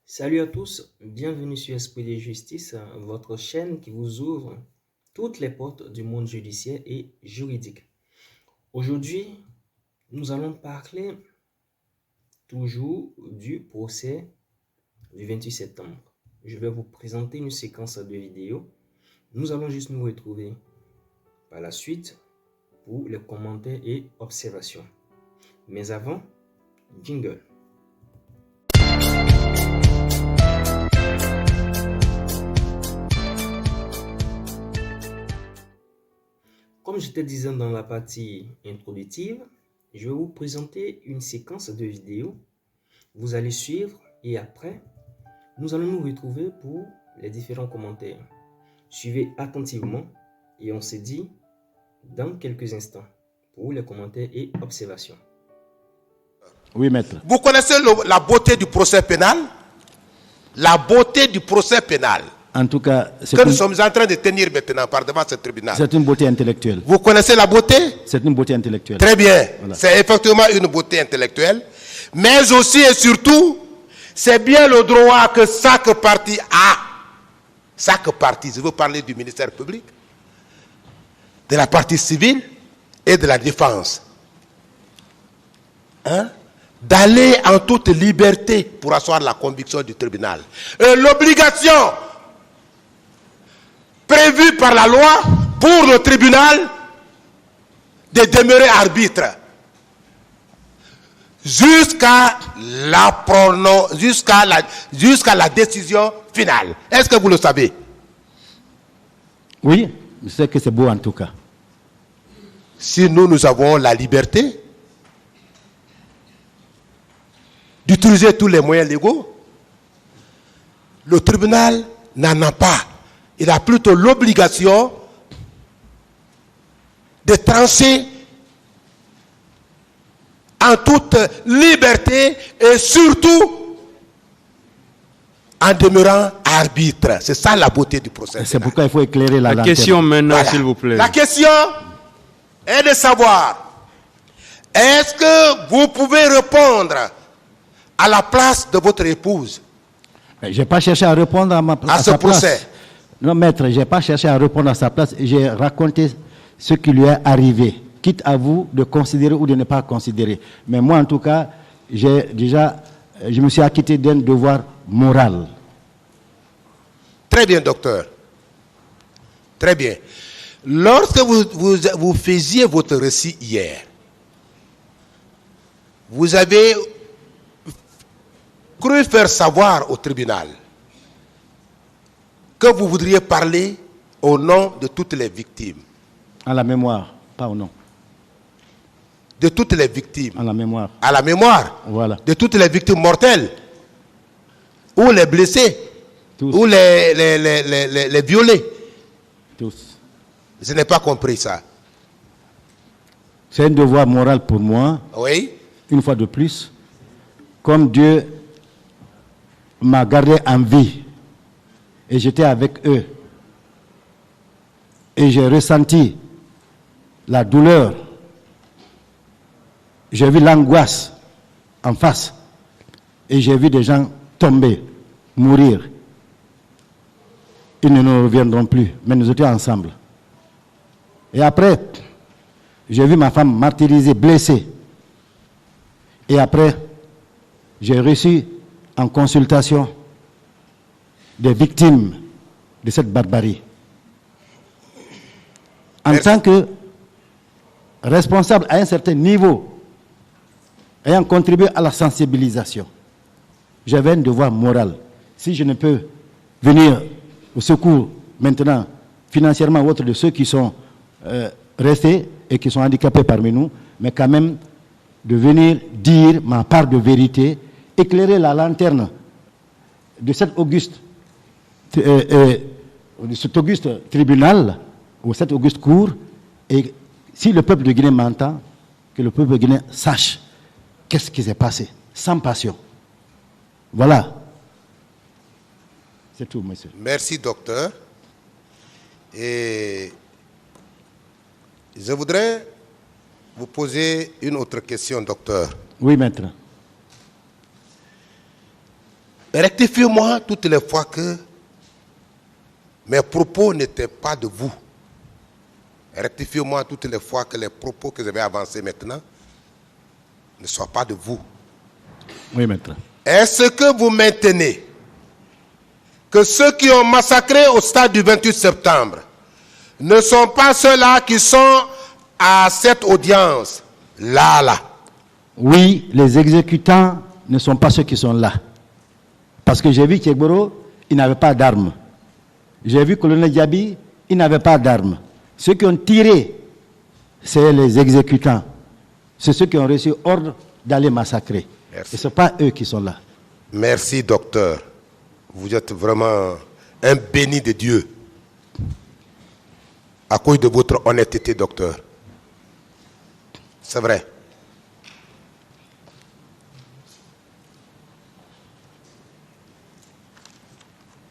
Salut à tous, bienvenue sur Esprit de Justice, votre chaîne qui vous ouvre toutes les portes du monde judiciaire et juridique. Aujourd'hui, nous allons parler toujours du procès du 28 septembre. Je vais vous présenter une séquence de vidéos. Nous allons juste nous retrouver par la suite pour les commentaires et observations. Mais avant, jingle. Comme je te disais dans la partie introductive, je vais vous présenter une séquence de vidéos. Vous allez suivre et après, nous allons nous retrouver pour les différents commentaires. Suivez attentivement et on se dit dans quelques instants pour les commentaires et observations. Oui, maître. Vous connaissez la beauté du procès pénal? La beauté du procès pénal. En tout cas, Que nous sommes en train de tenir maintenant par devant ce tribunal. c'est une beauté intellectuelle. Vous connaissez la beauté? C'est une beauté intellectuelle. Très bien. Voilà. C'est effectivement une beauté intellectuelle. Mais aussi et surtout, c'est bien le droit que chaque partie a. Chaque partie, je veux parler du ministère public, de la partie civile et de la défense. D'aller en toute liberté pour asseoir la conviction du tribunal. L'obligation prévue par la loi pour le tribunal de demeurer arbitre jusqu'à la décision finale. Est-ce que vous le savez? Oui, je sais que c'est beau en tout cas. Si nous avons la liberté d'utiliser tous les moyens légaux, le tribunal n'en a pas. Il a plutôt l'obligation de trancher en toute liberté et surtout en demeurant arbitre. C'est ça la beauté du procès. C'est pourquoi il faut éclairer la lanterne. Question maintenant, Voilà. s'il vous plaît. La question est de savoir, est-ce que vous pouvez répondre à la place de votre épouse Je n'ai pas cherché à répondre à ce sa place. procès? Non, maître, je n'ai pas cherché à répondre à sa place. J'ai raconté ce qui lui est arrivé. Quitte à vous de considérer ou de ne pas considérer. Mais moi, en tout cas, je me suis acquitté d'un devoir moral. Très bien, docteur. Très bien. Lorsque vous faisiez votre récit hier, vous avez cru faire savoir au tribunal que vous voudriez parler au nom de toutes les victimes. À la mémoire, pas au nom. De toutes les victimes. À la mémoire. À la mémoire. Voilà. De toutes les victimes mortelles. Ou les blessés. Tous. Ou les violés. Tous. Je n'ai pas compris ça. C'est un devoir moral pour moi. Oui. Une fois de plus, comme Dieu m'a gardé en vie et j'étais avec eux et j'ai ressenti la douleur, j'ai vu l'angoisse en face et j'ai vu des gens tomber, mourir. Ils ne nous reviendront plus, mais nous étions ensemble. Et après, j'ai vu ma femme martyrisée, blessée. Et après, j'ai reçu en consultation des victimes de cette barbarie. En tant que responsable à un certain niveau, ayant contribué à la sensibilisation, j'avais un devoir moral. Si je ne peux venir au secours maintenant, financièrement ou autre, de ceux qui sont restés et qui sont handicapés parmi nous, mais quand même de venir dire ma part de vérité, éclairer la lanterne de cet auguste tribunal, ou cette auguste cour, et si le peuple de Guinée m'entend, que le peuple de Guinée sache qu'est-ce qui s'est passé, sans passion. Voilà. C'est tout, monsieur. Merci, docteur. Et je voudrais vous poser une autre question, docteur. Oui, maître. Rectifiez-moi toutes les fois que mes propos n'étaient pas de vous. Rectifiez-moi toutes les fois que les propos que je vais avancer maintenant ne soient pas de vous. Oui, maître. Est-ce que vous maintenez que ceux qui ont massacré au stade du 28 septembre ne sont pas ceux-là qui sont à cette audience, là? Oui, les exécutants ne sont pas ceux qui sont là. Parce que j'ai vu Tchegboro, il n'avait pas d'armes. J'ai vu colonel Diaby, il n'avait pas d'armes. Ceux qui ont tiré, c'est les exécutants. C'est ceux qui ont reçu ordre d'aller massacrer. Merci. Et ce n'est pas eux qui sont là. Merci, docteur. Vous êtes vraiment un béni de Dieu. À cause de votre honnêteté, docteur. C'est vrai.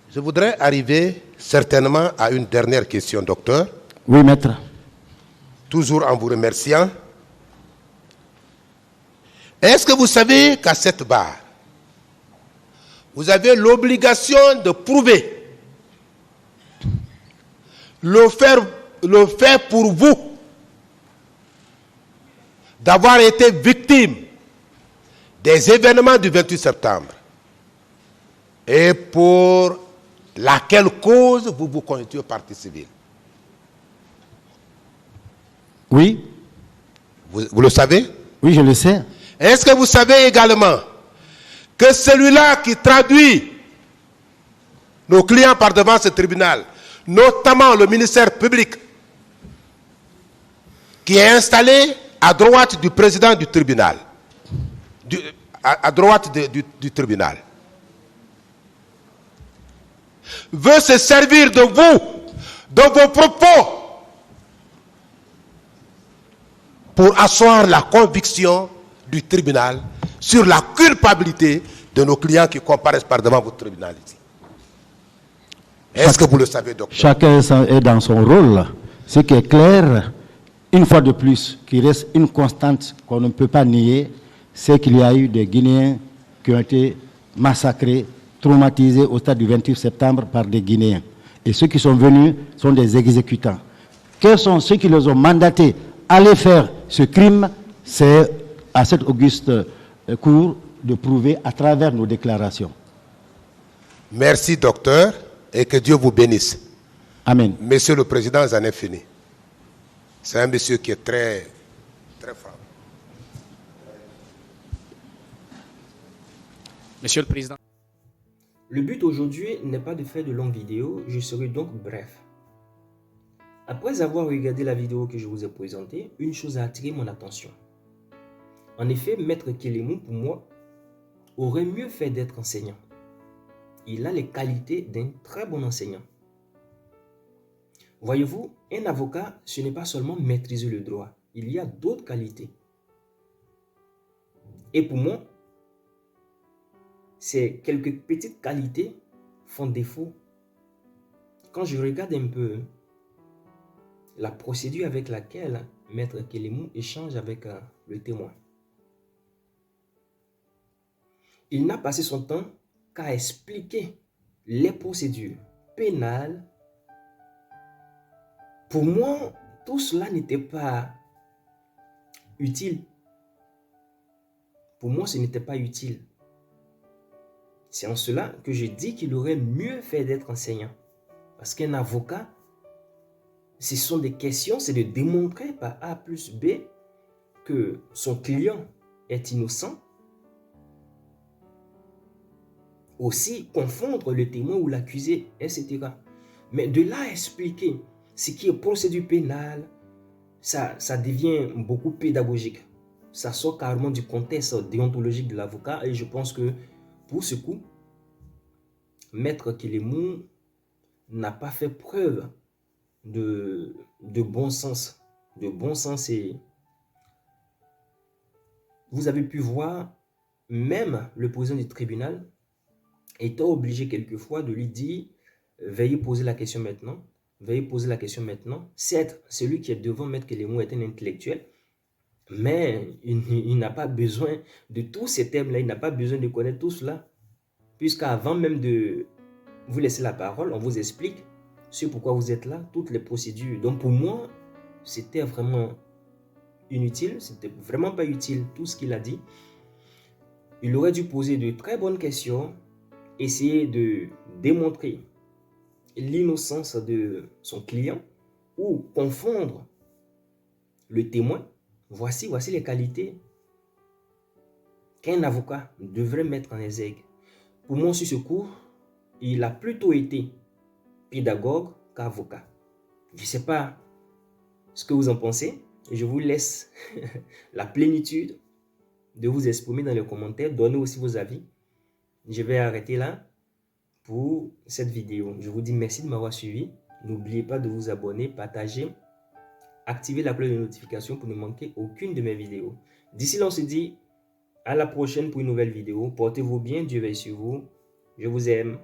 Je voudrais arriver certainement à une dernière question, docteur. Oui, maître. Toujours en vous remerciant. Est-ce que vous savez qu'à cette barre, vous avez l'obligation de prouver le fait pour vous d'avoir été victime des événements du 28 septembre et pour laquelle cause vous vous constituez partie civile? Oui. Vous le savez? Oui, je le sais. Est-ce que vous savez également que celui-là qui traduit nos clients par devant ce tribunal, notamment le ministère public, qui est installé à droite du président du tribunal, à droite du tribunal, veut se servir de vous, de vos propos, pour asseoir la conviction du tribunal sur la culpabilité de nos clients qui comparaissent par devant votre tribunal ici. Est-ce que vous le savez, docteur? Chacun est dans son rôle. Ce qui est clair, une fois de plus, qui reste une constante qu'on ne peut pas nier, c'est qu'il y a eu des Guinéens qui ont été massacrés, traumatisés au stade du 28 septembre par des Guinéens. Et ceux qui sont venus sont des exécutants. Quels sont ceux qui les ont mandatés à aller faire ce crime? C'est à cette auguste cour de prouver à travers nos déclarations. Merci, docteur, et que Dieu vous bénisse. Amen. Monsieur le Président, j'en ai fini. C'est un monsieur qui est très, très franc. Monsieur le Président. Le but aujourd'hui n'est pas de faire de longues vidéos, je serai donc bref. Après avoir regardé la vidéo que je vous ai présentée, une chose a attiré mon attention. En effet, Maître Kélémou, pour moi, aurait mieux fait d'être enseignant. Il a les qualités d'un très bon enseignant. Voyez-vous, un avocat, ce n'est pas seulement maîtriser le droit. Il y a d'autres qualités. Et pour moi, ces quelques petites qualités font défaut. Quand je regarde un peu la procédure avec laquelle Maître Kélémou échange avec le témoin, il n'a passé son temps qu'à expliquer les procédures pénales. Pour moi, tout cela n'était pas utile. Pour moi, ce n'était pas utile. C'est en cela que je dis qu'il aurait mieux fait d'être enseignant. Parce qu'un avocat, ce sont des questions, c'est de démontrer par A plus B que son client est innocent. Aussi, confondre le témoin ou l'accusé, etc. Mais de là à expliquer ce qui est procédure pénale, ça devient beaucoup pédagogique. Ça sort carrément du contexte déontologique de l'avocat et je pense que pour ce coup, Maître Kélémou n'a pas fait preuve de bon sens. De bon sens et vous avez pu voir, même le président du tribunal étant obligé quelquefois de lui dire « Veuillez poser la question maintenant. Veuillez poser la question maintenant. » Certes, celui qui est devant Maître Kélémou est un intellectuel, mais il n'a pas besoin de tous ces thèmes-là. Il n'a pas besoin de connaître tout cela. puisqu'avant même de vous laisser la parole, on vous explique ce pourquoi vous êtes là, toutes les procédures. Donc pour moi, c'était vraiment inutile, c'était vraiment pas utile tout ce qu'il a dit. Il aurait dû poser de très bonnes questions, essayer de démontrer l'innocence de son client ou confondre le témoin. Voici les qualités qu'un avocat devrait mettre en exergue. Pour moi, sur ce cours, il a plutôt été pédagogue qu'avocat. Je ne sais pas ce que vous en pensez. Je vous laisse la plénitude de vous exprimer dans les commentaires. Donnez aussi vos avis. Je vais arrêter là pour cette vidéo. Je vous dis merci de m'avoir suivi. N'oubliez pas de vous abonner, partager, activer la cloche de notification pour ne manquer aucune de mes vidéos. D'ici là, on se dit à la prochaine pour une nouvelle vidéo. Portez-vous bien, Dieu veille sur vous. Je vous aime.